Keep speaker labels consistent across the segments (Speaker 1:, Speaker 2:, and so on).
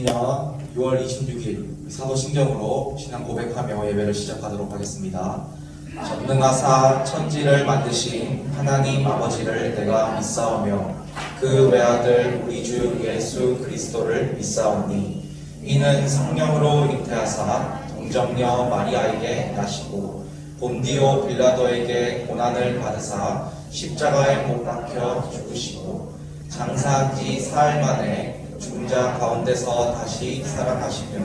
Speaker 1: 2022년 6월 26일 사도신경으로 신앙 고백하며 예배를 시작하도록 하겠습니다. 전능하사 천지를 만드신 하나님 아버지를 내가 믿사오며 그 외아들 우리 주 예수 그리스도를 믿사오니 이는 성령으로 잉태하사 동정녀 마리아에게 나시고 본디오 빌라도에게 고난을 받으사 십자가에 못 박혀 죽으시고 장사한 지 사흘 만에 죽은 자 가운데서 다시 살아나시며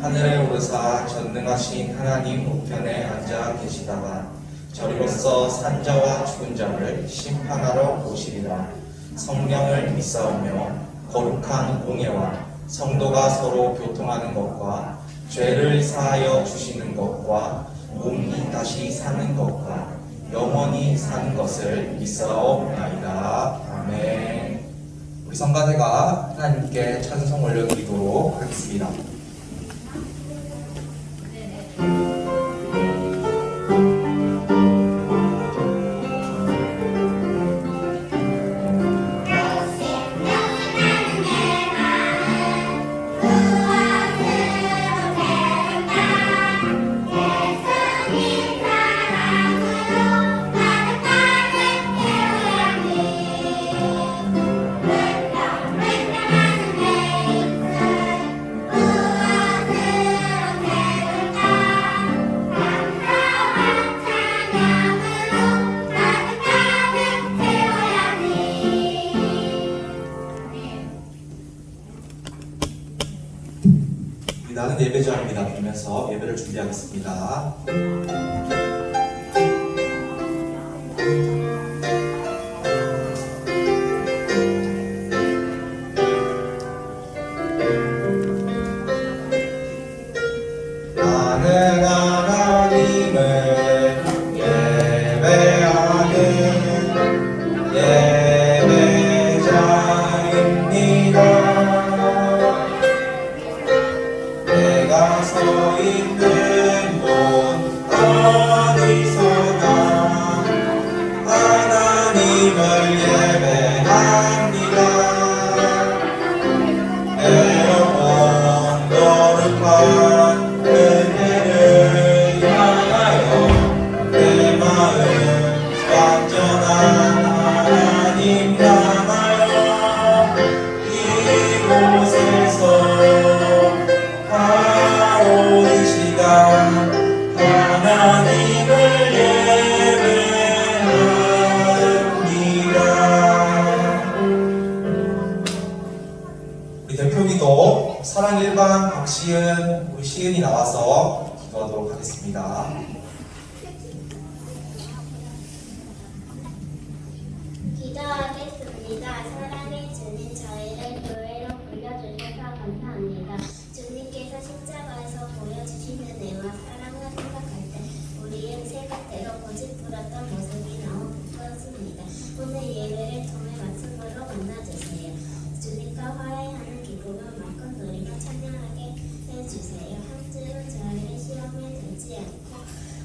Speaker 1: 하늘에 오르사 전능하신 하나님 우편에 앉아 계시다가 저리로서 산자와 죽은 자를 심판하러 오시리라. 성령을 믿사오며 거룩한 공예와 성도가 서로 교통하는 것과 죄를 사하여 주시는 것과 몸이 다시 사는 것과 영원히 사는 것을 믿사옵나이다. 아멘. 우리 성가대가 하나님께 찬송 올려드리도록 하겠습니다. 나는 예배자입니다. 부르면서 예배를 준비하겠습니다. 나는 하나님을 예배하는 예배자입니다. 내가 서 있는 곳 어디서나 하나님을 예배합니다. 애로운 거룩한 은혜를 향하여 내 마음 완전한 하나님 향하여 이곳에서 바로 이 시간 하나님을 예배합니다. 우리 대표기도 사랑 일반 박시은 우리 시은이 나와서 기도하도록 하겠습니다.
Speaker 2: 기도하겠습니다. 사랑의 주님, 저희를 교회로 불러주셔서 감사합니다. 주님께서 십자가에서 보여주신 은혜와 사랑을 생각할 때 우리의 새것대로 고집부렸던 모습이 너무 부끄럽습니다. 오늘 예배를 통해 말씀으로 만나주세요. 주님과 화해하는 기쁨을 마음껏 누리며 찬양하게 해주세요. 한 주는 저희를 시험에 들지 않고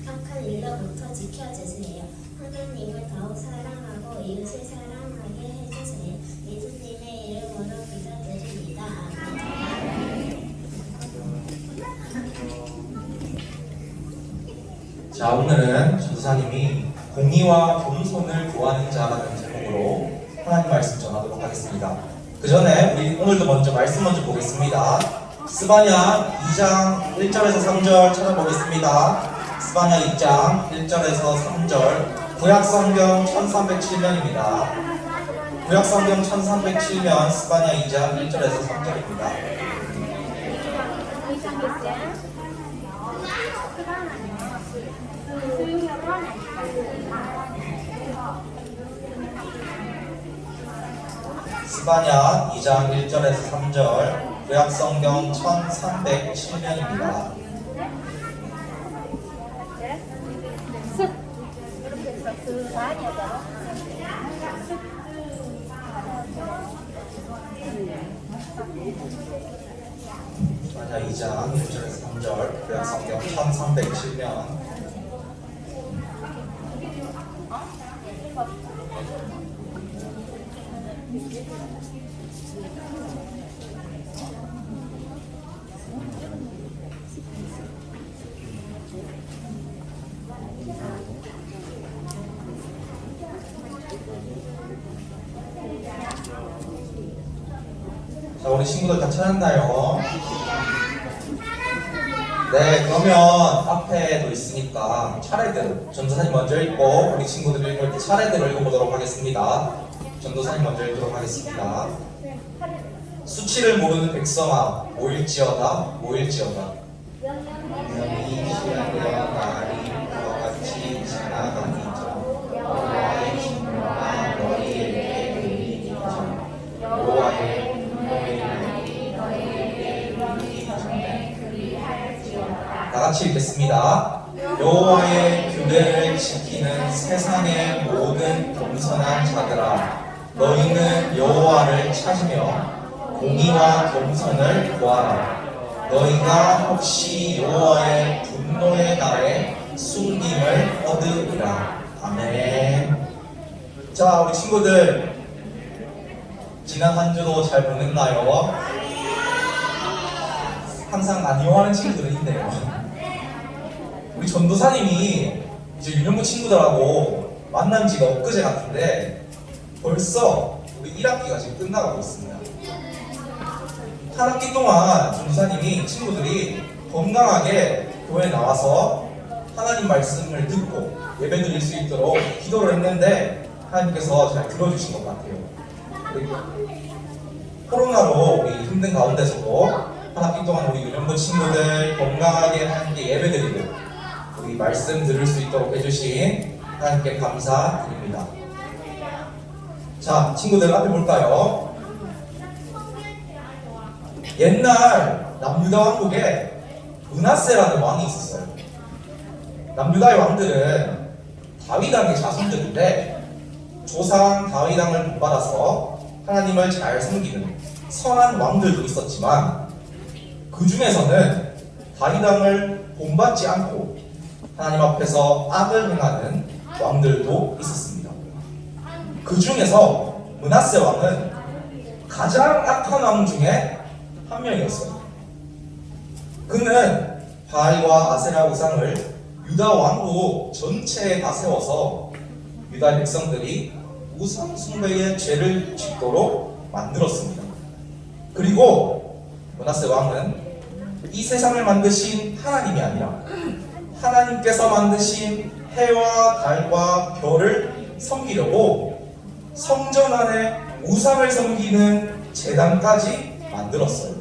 Speaker 2: 악한 일로부터 지켜주세요. 하나님을 더욱 사랑하고 이웃을 사랑하게 해주세요. 예수님의 이름으로 기도드립니다.
Speaker 1: 자, 오늘은 전사님이 공의와 겸손을 구하는 자라는 제목으로 하나님 말씀 전하도록 하겠습니다. 그 전에 우리 오늘도 먼저 말씀 먼저 보겠습니다. 스바냐 2장 1절에서 3절 찾아보겠습니다. 스바냐 2장 1절에서 3절 구약성경 1307면입니다. 구약성경 1307면 스바냐 2장 1절에서 3절입니다. 스바냐 2장 1절에서 3절 구약성경 1307면입니다. 스바냐 2장 1절에서 3절 구약성경 1307면 자, 우리 친구들 다 찾았나요? 네, 그러면 앞에도 있으니까 차례대로 전도사님 먼저 읽고 우리 친구들이 읽을 때 차례대로 읽어보도록 하겠습니다. 전도사님 먼저 읽도록 하겠습니다. 수치를 모르는 백성아, 모일지어다, 모일지어다. 명이 시간되어 날이 그와 같이 지나가니저 여호와의 진노가 너희에게 이르리니저 여호와의 분노의 날이 너희에게 이르기 전에 그리할지어다. 다 같이 읽겠습니다. 여호와의 규례를 지키는 세상의 모든 겸손한 자들아, 너희는 여호와를 찾으며 공의와 겸손을 구하라. 너희가 혹시 여호와의 분노의 날에 숨김을 얻으리라. 아멘. 자, 우리 친구들 지난 한 주도 잘 보냈나요? 항상 아니워하는 친구들은 있네요. 우리 전도사님이 이제 유년부 친구들하고 만난 지가 엊그제 같은데 벌써 우리 1학기가 지금 끝나가고 있습니다. 한 학기 동안 전도사님이 친구들이 건강하게 교회에 나와서 하나님 말씀을 듣고 예배 드릴 수 있도록 기도를 했는데 하나님께서 잘 들어주신 것 같아요. 그리고 코로나로 우리 힘든 가운데서도 한 학기 동안 우리 유년부 친구들 건강하게 함께 예배 드리고 우리 말씀 들을 수 있도록 해주신 하나님께 감사드립니다. 자, 친구들 앞에 볼까요? 옛날 남유다 왕국에 므낫세라는 왕이 있었어요. 남유다의 왕들은 다윗왕의 자손들인데 조상 다윗왕을 본받아서 하나님을 잘 섬기는 선한 왕들도 있었지만 그 중에서는 다윗왕을 본받지 않고 하나님 앞에서 악을 행하는 왕들도 있었습니다. 그 중에서 므낫세 왕은 가장 악한 왕 중에 한 명이었어요. 그는 바알과 아세라 우상을 유다 왕국 전체에 다 세워서 유다 백성들이 우상 숭배의 죄를 짓도록 만들었습니다. 그리고 므낫세 왕은 이 세상을 만드신 하나님이 아니라 하나님께서 만드신 해와 달과 별을 섬기려고 성전 안에 우상을 섬기는 제단까지 만들었어요.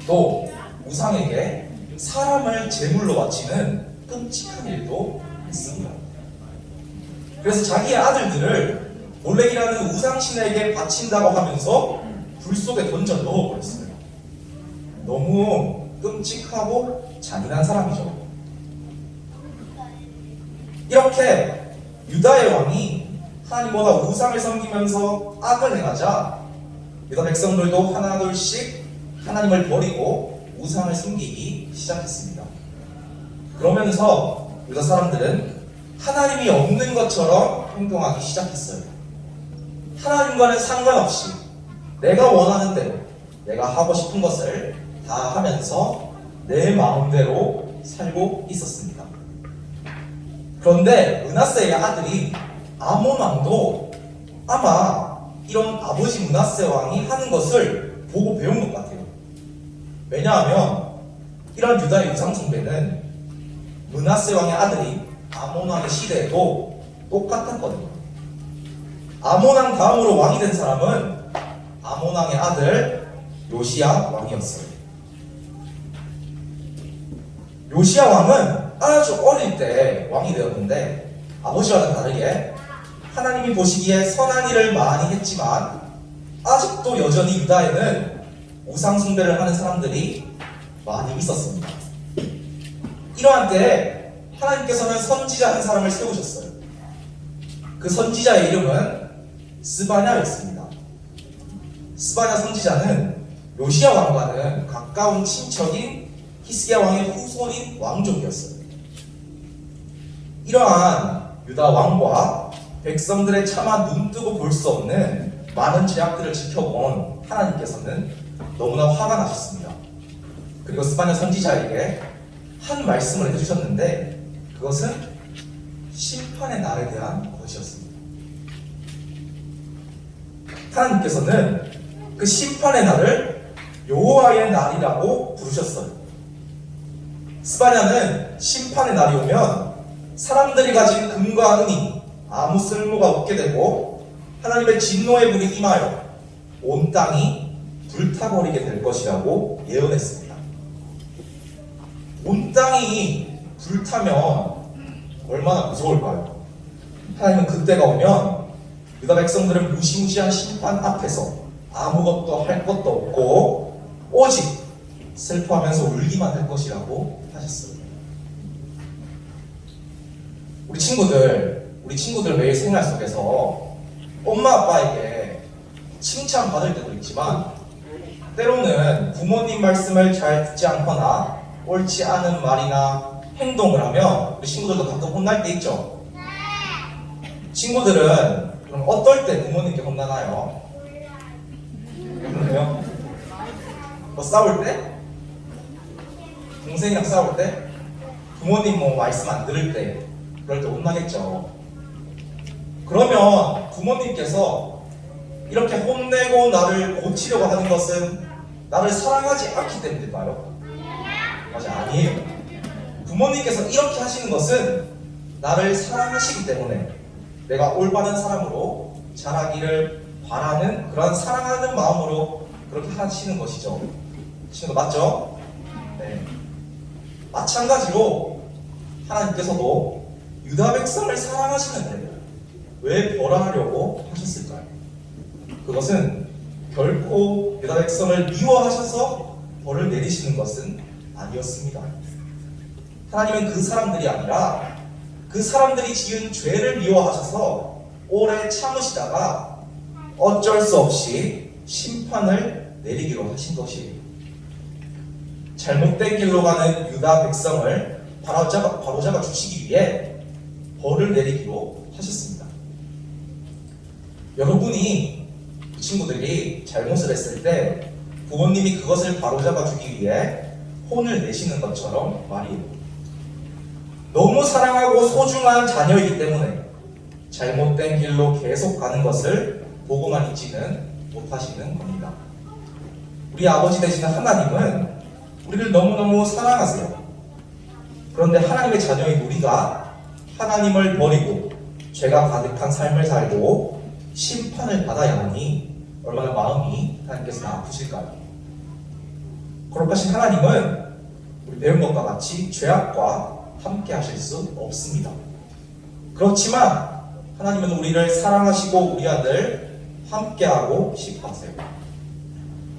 Speaker 1: 또 우상에게 사람을 제물로 바치는 끔찍한 일도 했습니다. 그래서 자기의 아들들을 몰렉이라는 우상신에게 바친다고 하면서 불 속에 던져 넣어버렸어요. 너무 끔찍하고 잔인한 사람이죠. 이렇게 유다의 왕이 하나님보다 우상을 섬기면서 악을 행하자 유다 백성들도 하나둘씩 하나님을 버리고 우상을 섬기기 시작했습니다. 그러면서 유다 사람들은 하나님이 없는 것처럼 행동하기 시작했어요. 하나님과는 상관없이 내가 원하는 대로 내가 하고 싶은 것을 다 하면서 내 마음대로 살고 있었습니다. 그런데 므낫세의 아들이 아몬 왕도 아마 이런 아버지 므낫세 왕이 하는 것을 보고 배운 것 같아요. 왜냐하면 이런 유다의 우상 숭배는 므낫세 왕의 아들이 아몬 왕의 시대에도 똑같았거든요. 아몬 왕 다음으로 왕이 된 사람은 아몬 왕의 아들 요시야 왕이었어요. 요시야 왕은 아주 어릴 때 왕이 되었는데 아버지와는 다르게 하나님이 보시기에 선한 일을 많이 했지만 아직도 여전히 유다에는 우상 숭배를 하는 사람들이 많이 있었습니다. 이러한 때에 하나님께서는 선지자 한 사람을 세우셨어요. 그 선지자의 이름은 스바냐였습니다. 스바냐 선지자는 요시야 왕과는 가까운 친척인 히스기야 왕의 후손인 왕족이었어요. 이러한 유다 왕과 백성들의 차마 눈뜨고 볼 수 없는 많은 죄악들을 지켜본 하나님께서는 너무나 화가 나셨습니다. 그리고 스바냐 선지자에게 한 말씀을 해주셨는데 그것은 심판의 날에 대한 것이었습니다. 하나님께서는 그 심판의 날을 여호와의 날이라고 부르셨어요. 스바냐는 심판의 날이 오면 사람들이 가진 금과 은이 아무 쓸모가 없게 되고 하나님의 진노의 불이 임하여 온 땅이 불타버리게 될 것이라고 예언했습니다. 온 땅이 불타면 얼마나 무서울까요? 하나님은 그때가 오면 유다 백성들은 무시무시한 심판 앞에서 아무것도 할 것도 없고 오직 슬퍼하면서 울기만 할 것이라고 하셨어요. 우리 친구들 매일 생활 속에서 엄마 아빠에게 칭찬받을 때도 있지만 때로는 부모님 말씀을 잘 듣지 않거나 옳지 않은 말이나 행동을 하면 우리 친구들도 가끔 혼날 때 있죠. 친구들은 그럼 어떨 때 부모님께 혼나나요? 그래요? 뭐 싸울 때? 동생이랑 싸울 때? 부모님 뭐 말씀 안 들을 때? 그럴 때 혼나겠죠. 그러면 부모님께서 이렇게 혼내고 나를 고치려고 하는 것은 나를 사랑하지 않기 때문일까요? 맞아, 아니에요. 부모님께서 이렇게 하시는 것은 나를 사랑하시기 때문에 내가 올바른 사람으로 자라기를 바라는 그런 사랑하는 마음으로 그렇게 하시는 것이죠. 친구 맞죠? 네. 마찬가지로 하나님께서도 유다 백성을 사랑하시는데 왜 벌하려고 하셨을까요? 그것은 결코 유다 백성을 미워하셔서 벌을 내리시는 것은 아니었습니다. 하나님은 그 사람들이 아니라 그 사람들이 지은 죄를 미워하셔서 오래 참으시다가 어쩔 수 없이 심판을 내리기로 하신 것이에요. 잘못된 길로 가는 유다 백성을 바로잡아 주시기 위해 벌을 내리기로 하셨습니다. 여러분이 친구들이 잘못을 했을 때 부모님이 그것을 바로잡아 주기 위해 혼을 내시는 것처럼 말이에요. 너무 사랑하고 소중한 자녀이기 때문에 잘못된 길로 계속 가는 것을 보고만 있지는 못하시는 겁니다. 우리 아버지 되시는 하나님은 우리를 너무너무 사랑하세요. 그런데 하나님의 자녀인 우리가 하나님을 버리고 죄가 가득한 삶을 살고 심판을 받아야 하니 얼마나 마음이 하나님께서는 아프실까요? 거룩하신 하나님은 우리 배운 것과 같이 죄악과 함께 하실 수 없습니다. 그렇지만 하나님은 우리를 사랑하시고 우리 아들 함께하고 싶어 하세요.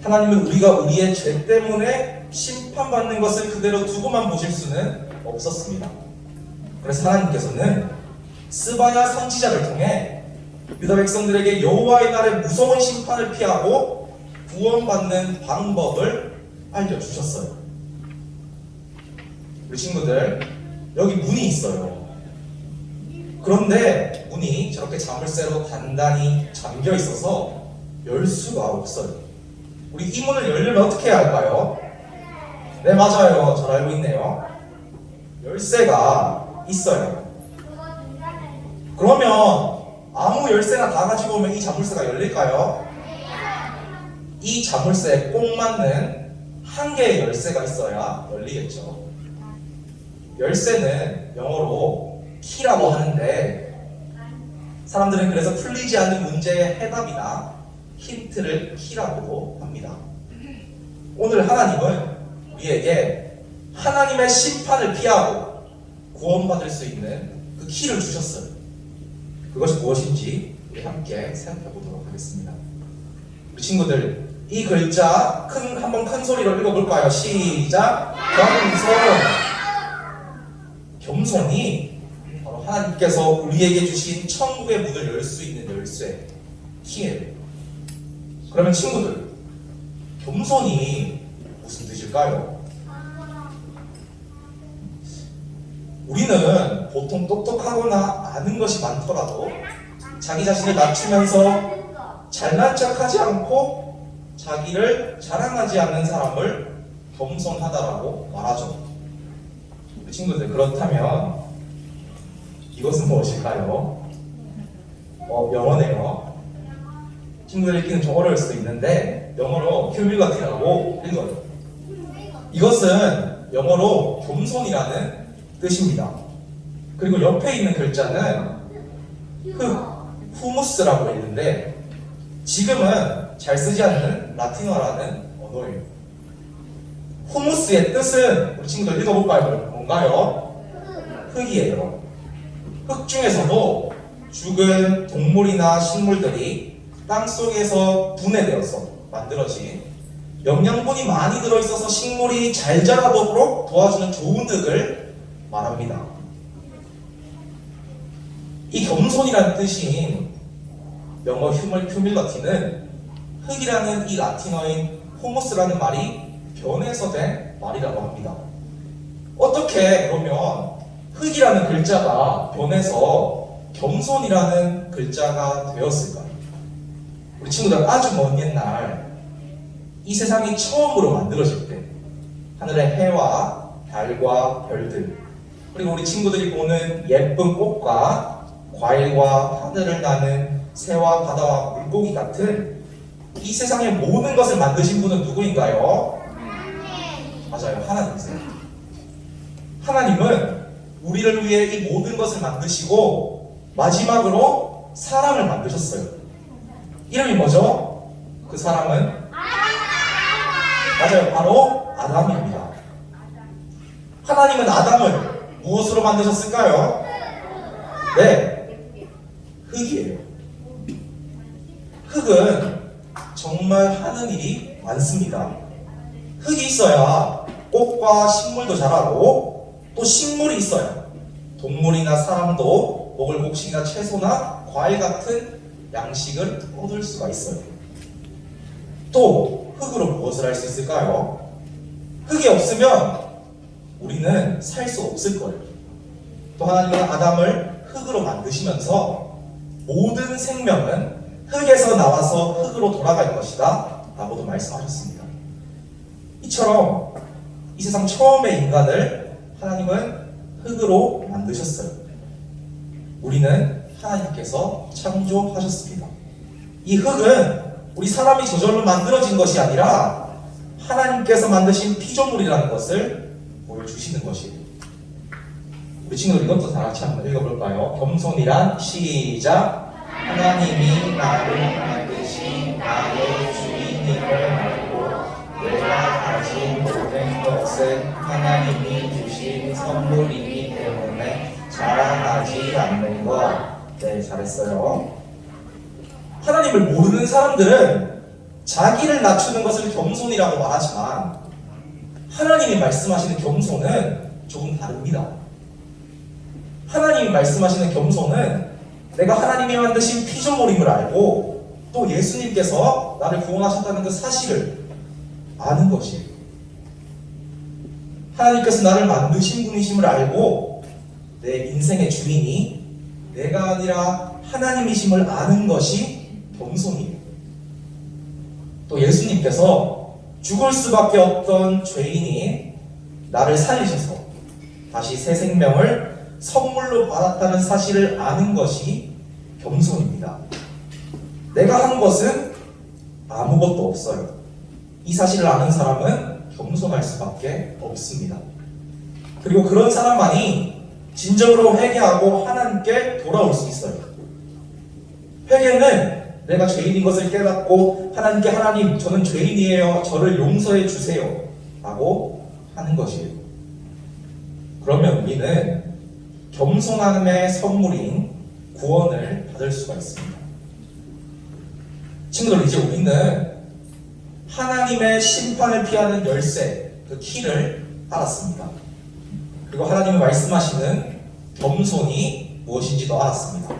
Speaker 1: 하나님은 우리가 우리의 죄 때문에 심판받는 것을 그대로 두고만 보실 수는 없었습니다. 그래서 하나님께서는 스바냐 선지자를 통해 유다 백성들에게 여호와의 날의 무서운 심판을 피하고 구원받는 방법을 알려주셨어요. 우리 친구들, 여기 문이 있어요. 그런데 문이 저렇게 자물쇠로 단단히 잠겨 있어서 열 수가 없어요. 우리 이 문을 열려면 어떻게 해야 할까요? 네, 맞아요. 잘 알고 있네요. 열쇠가 있어요. 그러면 아무 열쇠나 다 가지고 오면 이 자물쇠가 열릴까요? 이 자물쇠에 꼭 맞는 한 개의 열쇠가 있어야 열리겠죠. 열쇠는 영어로 키라고 하는데 사람들은 그래서 풀리지 않는 문제의 해답이나 힌트를 키라고 합니다. 오늘 하나님은 우리에게 하나님의 심판을 피하고 구원받을 수 있는 그 키를 주셨어요. 그것이 무엇인지 우리 함께 생각해 보도록 하겠습니다. 우리 친구들, 이 글자 한번 큰 소리로 읽어볼까요? 시작! 겸손이 바로 하나님께서 우리에게 주신 천국의 문을 열 수 있는 열쇠, 키예요. 그러면 친구들, 겸손이 무슨 뜻일까요? 우리는 보통 똑똑하거나 아는 것이 많더라도 자기 자신을 낮추면서 잘난 척하지 않고 자기를 자랑하지 않는 사람을 겸손하다라고 말하죠. 우리 친구들, 그렇다면 이것은 무엇일까요? 영어네요. 친구들 읽기는 좀 어려울 수도 있는데 영어로 humility라고 읽어요. 이것은 영어로 겸손이라는 뜻입니다. 그리고 옆에 있는 글자는 후무스라고 있는데 지금은 잘 쓰지 않는 라틴어라는 언어예요. 후무스의 뜻은 우리 친구들 읽어볼까요? 뭔가요? 흙이에요. 흙 중에서도 죽은 동물이나 식물들이 땅 속에서 분해되어서 만들어진 영양분이 많이 들어있어서 식물이 잘 자라도록 도와주는 좋은 흙을 말합니다. 이 겸손이라는 뜻인 영어 휴밀러티는 흙이라는 이 라틴어인 호모스라는 말이 변해서 된 말이라고 합니다. 어떻게 그러면 흙이라는 글자가 변해서 겸손이라는 글자가 되었을까요? 우리 친구들 아주 먼 옛날 이 세상이 처음으로 만들어질 때 하늘의 해와 달과 별들 그리고 우리 친구들이 보는 예쁜 꽃과 과일과 하늘을 나는 새와 바다와 물고기 같은 이 세상의 모든 것을 만드신 분은 누구인가요? 맞아요, 하나님이세요. 하나님은 우리를 위해 이 모든 것을 만드시고 마지막으로 사람을 만드셨어요. 이름이 뭐죠? 그 사람은? 맞아요, 바로 아담입니다. 하나님은 아담을 무엇으로 만드셨을까요? 네, 흙이에요. 흙은 정말 하는 일이 많습니다. 흙이 있어야 꽃과 식물도 자라고 또 식물이 있어야 동물이나 사람도 먹을 곡식이나 채소나 과일 같은 양식을 얻을 수가 있어요. 또 흙으로 무엇을 할 수 있을까요? 흙이 없으면 우리는 살 수 없을 거예요. 또 하나님은 아담을 흙으로 만드시면서 모든 생명은 흙에서 나와서 흙으로 돌아갈 것이다 라고도 말씀하셨습니다. 이처럼 이 세상 처음의 인간을 하나님은 흙으로 만드셨어요. 우리는 하나님께서 창조하셨습니다. 이 흙은 우리 사람이 저절로 만들어진 것이 아니라 하나님께서 만드신 피조물이라는 것을 보여주시는 것이에요. 우리 친구들 이것도 다 같이 한번 읽어볼까요? 겸손이란 시작. 하나님이 나를 만드신 나의 주인임을 알고 내가 가진 모든 것은 하나님이 주신 선물이기 때문에 자랑하지 않는 것. 네, 잘했어요. 하나님을 모르는 사람들은 자기를 낮추는 것을 겸손이라고 말하지만 하나님이 말씀하시는 겸손은 조금 다릅니다. 하나님이 말씀하시는 겸손은 내가 하나님이 만드신 피조물임을 알고 또 예수님께서 나를 구원하셨다는 그 사실을 아는 것이에요. 하나님께서 나를 만드신 분이심을 알고 내 인생의 주인이 내가 아니라 하나님이심을 아는 것이 겸손이에요. 또 예수님께서 죽을 수밖에 없던 죄인이 나를 살리셔서 다시 새 생명을 선물로 받았다는 사실을 아는 것이 겸손입니다. 내가 한 것은 아무것도 없어요. 이 사실을 아는 사람은 겸손할 수밖에 없습니다. 그리고 그런 사람만이 진정으로 회개하고 하나님께 돌아올 수 있어요. 회개는 내가 죄인인 것을 깨닫고 하나님께 하나님 저는 죄인이에요. 저를 용서해 주세요. 라고 하는 것이에요. 그러면 우리는 겸손함의 선물인 구원을 받을 수가 있습니다. 친구들 이제 우리는 하나님의 심판을 피하는 열쇠, 그 키를 알았습니다. 그리고 하나님이 말씀하시는 겸손이 무엇인지도 알았습니다.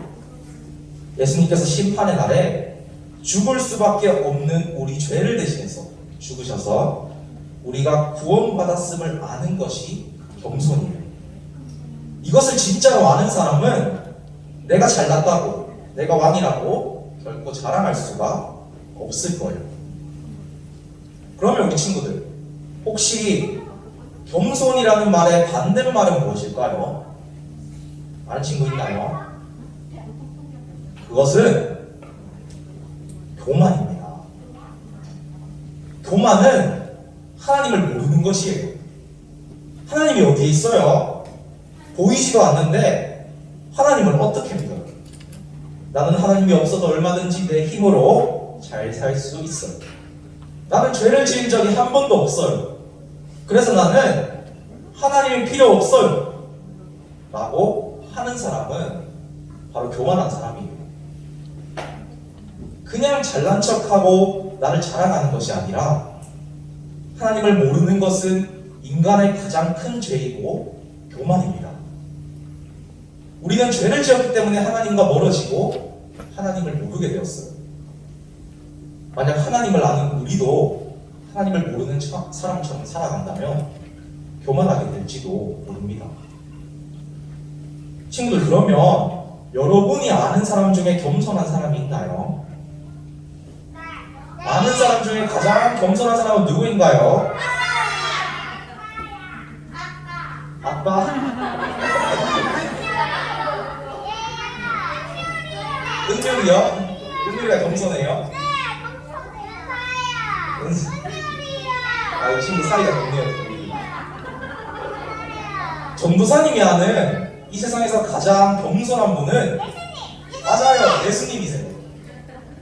Speaker 1: 예수님께서 심판의 날에 죽을 수밖에 없는 우리 죄를 대신해서 죽으셔서 우리가 구원받았음을 아는 것이 겸손이에요. 이것을 진짜로 아는 사람은 내가 잘났다고, 내가 왕이라고 결코 자랑할 수가 없을 거예요. 그러면 우리 친구들, 혹시 겸손이라는 말의 반대말은 무엇일까요? 아는 친구 있나요? 그것은 교만입니다. 교만은 하나님을 모르는 것이에요. 하나님이 어디에 있어요? 보이지도 않는데 하나님을 어떻게 믿어요? 나는 하나님이 없어도 얼마든지 내 힘으로 잘 살 수 있어요. 나는 죄를 지은 적이 한 번도 없어요. 그래서 나는 하나님이 필요 없어요. 라고 하는 사람은 바로 교만한 사람이에요. 그냥 잘난 척하고 나를 자랑하는 것이 아니라 하나님을 모르는 것은 인간의 가장 큰 죄이고 교만입니다. 우리는 죄를 지었기 때문에 하나님과 멀어지고 하나님을 모르게 되었어요. 만약 하나님을 아는 우리도 하나님을 모르는 사람처럼 살아간다면 교만하게 될지도 모릅니다. 친구들, 그러면 여러분이 아는 사람 중에 겸손한 사람이 있나요? 아는 사람 중에 가장 겸손한 사람은 누구인가요? 아빠? 은율이요? 은율이가 겸손해요? 아, 이 친구 사이가 좋네요. 전도사님이 아는 이 세상에서 가장 겸손한 분은 맞아요, 예수님이세요.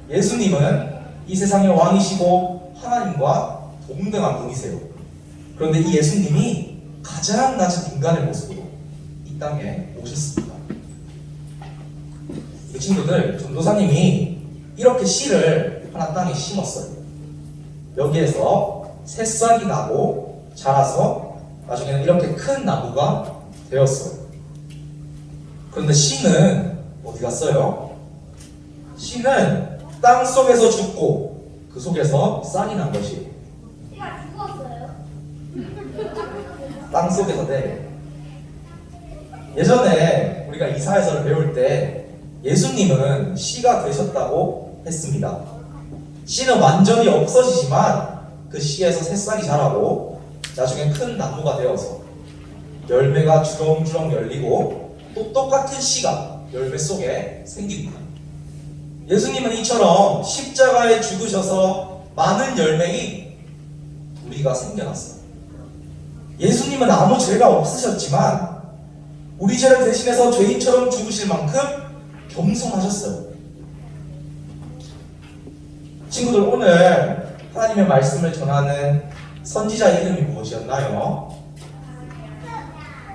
Speaker 1: 예수님은 이 세상의 왕이시고 하나님과 동등한 분이세요. 그런데 이 예수님이 가장 낮은 인간의 모습으로 이 땅에 오셨습니다. 이 친구들, 전도사님이 이렇게 씨를 하나 땅에 심었어요. 여기에서 새싹이 나고 자라서 나중에는 이렇게 큰 나무가 되었어요. 그런데 씨는 어디 갔어요? 씨는 땅 속에서 죽고 그 속에서 싹이 난 것이에요.
Speaker 2: 씨가 죽었어요?
Speaker 1: 땅 속에서. 네. 예전에 우리가 이사야서를 배울 때 예수님은 씨가 되셨다고 했습니다. 씨는 완전히 없어지지만 그 씨에서 새싹이 자라고 나중에 큰 나무가 되어서 열매가 주렁주렁 열리고 또 똑같은 씨가 열매 속에 생깁니다. 예수님은 이처럼 십자가에 죽으셔서 많은 열매인 우리가 생겨났어요. 예수님은 아무 죄가 없으셨지만 우리 죄를 대신해서 죄인처럼 죽으실 만큼 겸손하셨어요. 친구들, 오늘 하나님의 말씀을 전하는 선지자 이름이 무엇이었나요?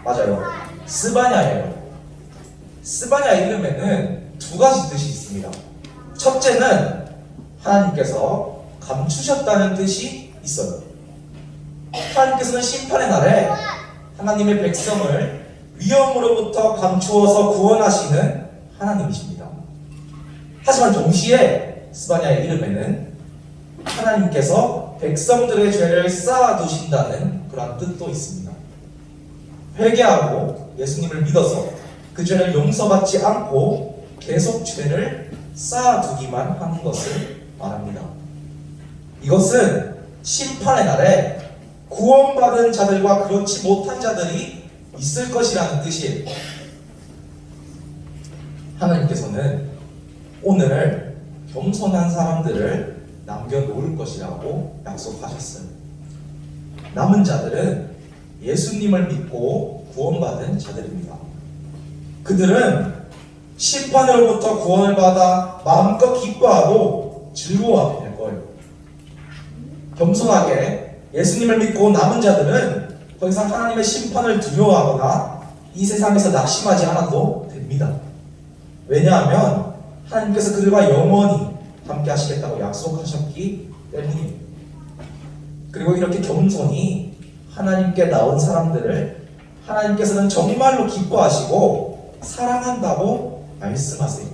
Speaker 1: 맞아요, 스바냐예요. 스바냐 이름에는 두 가지 뜻이 있습니다. 첫째는 하나님께서 감추셨다는 뜻이 있어요. 하나님께서는 심판의 날에 하나님의 백성을 위험으로부터 감추어서 구원하시는 하나님이십니다. 하지만 동시에 스바냐의 이름에는 하나님께서 백성들의 죄를 쌓아두신다는 그런 뜻도 있습니다. 회개하고 예수님을 믿어서 그 죄를 용서받지 않고 계속 죄를 쌓아두기만 하는 것을 말합니다. 이것은 심판의 날에 구원받은 자들과 그렇지 못한 자들이 있을 것이라는 뜻이에요. 하나님께서는 오늘 겸손한 사람들을 남겨놓을 것이라고 약속하셨어요. 남은 자들은 예수님을 믿고 구원받은 자들입니다. 그들은 심판으로부터 구원을 받아 마음껏 기뻐하고 즐거워하게 될 거예요. 겸손하게 예수님을 믿고 남은 자들은 더 이상 하나님의 심판을 두려워하거나 이 세상에서 낙심하지 않아도 됩니다. 왜냐하면 하나님께서 그들과 영원히 함께 하시겠다고 약속하셨기 때문이에요. 그리고 이렇게 겸손히 하나님께 나온 사람들을 하나님께서는 정말로 기뻐하시고 사랑한다고 말씀하세요.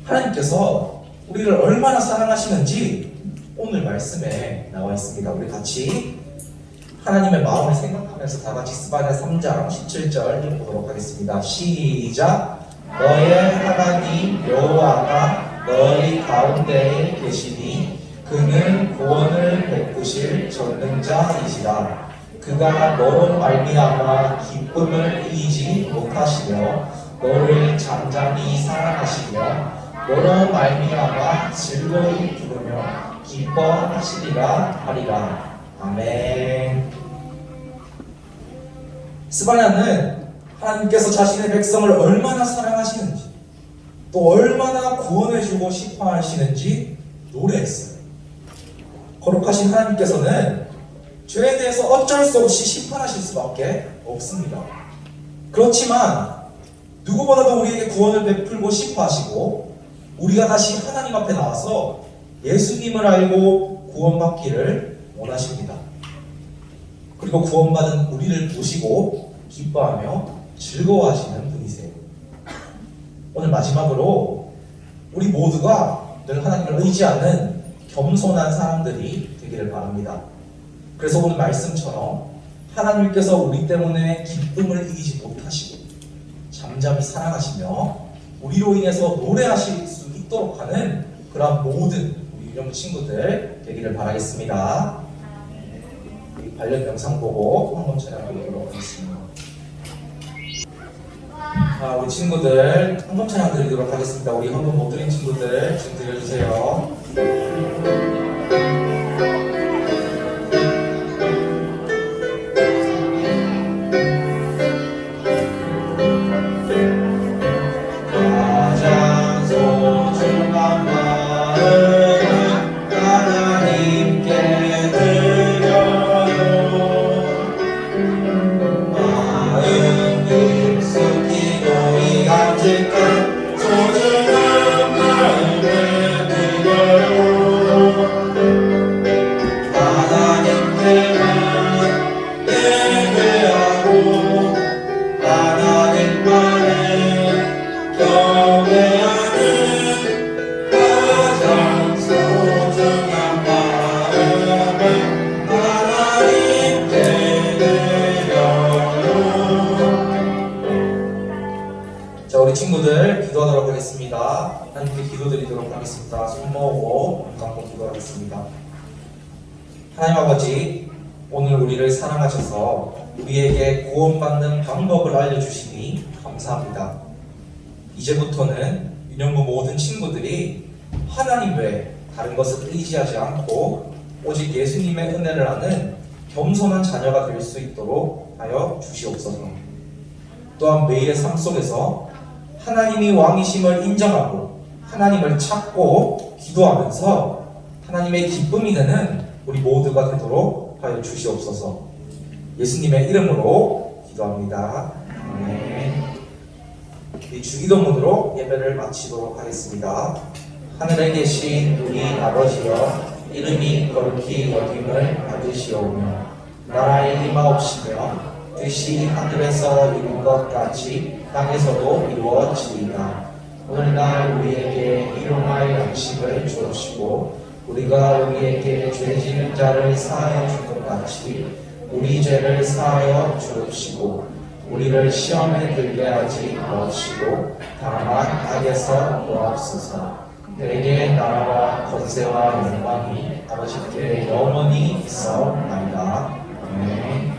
Speaker 1: 하나님께서 우리를 얼마나 사랑하시는지 오늘 말씀에 나와 있습니다. 우리 같이 하나님의 마음을 생각하면서 다 같이 스바냐 3장 17절 읽어보도록 하겠습니다. 시작. 너의 하나님 여호와가 너희 가운데에 계시니 그는 구원을 베푸실 전능자이시라. 그가 너로 말미암아 기쁨을 이기지 못하시며 너를 잠잠히 사랑하시며 너로 말미암아 즐거이 부르며 기뻐하시리라 하리라. 아멘. 스바냐는 하나님께서 자신의 백성을 얼마나 사랑하시는지, 또 얼마나 구원해주고 싶어 하시는지 노래했어요. 거룩하신 하나님께서는 죄에 대해서 어쩔 수 없이 심판하실 수밖에 없습니다. 그렇지만 누구보다도 우리에게 구원을 베풀고 싶어 하시고, 우리가 다시 하나님 앞에 나와서 예수님을 알고 구원받기를 원하십니다. 그리고 구원받은 우리를 보시고 기뻐하며 즐거워하시는 분이세요. 오늘 마지막으로 우리 모두가 늘 하나님을 의지하는 겸손한 사람들이 되기를 바랍니다. 그래서 오늘 말씀처럼 하나님께서 우리 때문에 기쁨을 이기지 못하시고 잠잠히 사랑하시며 우리로 인해서 노래하실 수 있도록 하는 그런 모든 우리 유령 친구들 되기를 바라겠습니다. 우리 관련 영상 보고 한번 촬영해보도록 하겠습니다. 우리 친구들 헌금 찬양 드리도록 하겠습니다. 우리 헌금 못 드린 친구들 지금 드려주세요. 가장 소중한 마음은 하나님께 드려요. 마음 깊숙이 고이 간직한 소중한 마음을 드려요. 하나님께만 예배하고 하나님만을 경외하는 가장 소중한 마음은 하나님께 드려요. 자, 우리 친구들 기도하도록 하겠습니다. 하나님께 기도드리도록 하겠습니다. 손 모으고 눈 감고 기도하겠습니다. 하나님 아버지, 오늘 우리를 사랑하셔서 우리에게 구원받는 방법을 알려주시니 감사합니다. 이제부터는 윤영부 모든 친구들이 하나님 외에 다른 것을 의지하지 않고 오직 예수님의 은혜를 아는 겸손한 자녀가 될 수 있도록 하여 주시옵소서. 또한 매일의 삶 속에서 하나님이 왕이심을 인정하고 하나님을 찾고 기도하면서 하나님의 기쁨이 되는 우리 모두가 되도록 하여 주시옵소서. 예수님의 이름으로 기도합니다. 아멘. 이 주기도문으로 예배를 마치도록 하겠습니다. 하늘에 계신 우리 아버지여, 이름이 거룩히 여김을 받으시오며 나라의 임하옵시며 뜻이 하늘에서 이룬 것 같이 땅에서도 이루어지리이다. 오늘날 우리에게 일용할 양식을 주옵시고 우리가 우리에게 죄 지은 자를 사하여 준 것 같이 우리 죄를 사하여 주옵시고 우리를 시험에 들게 하지 마옵시고 다만 악에서 구하옵소서. 내게 나라와 권세와 영광이 아버지께 영원히 있사옵나이다. 아멘.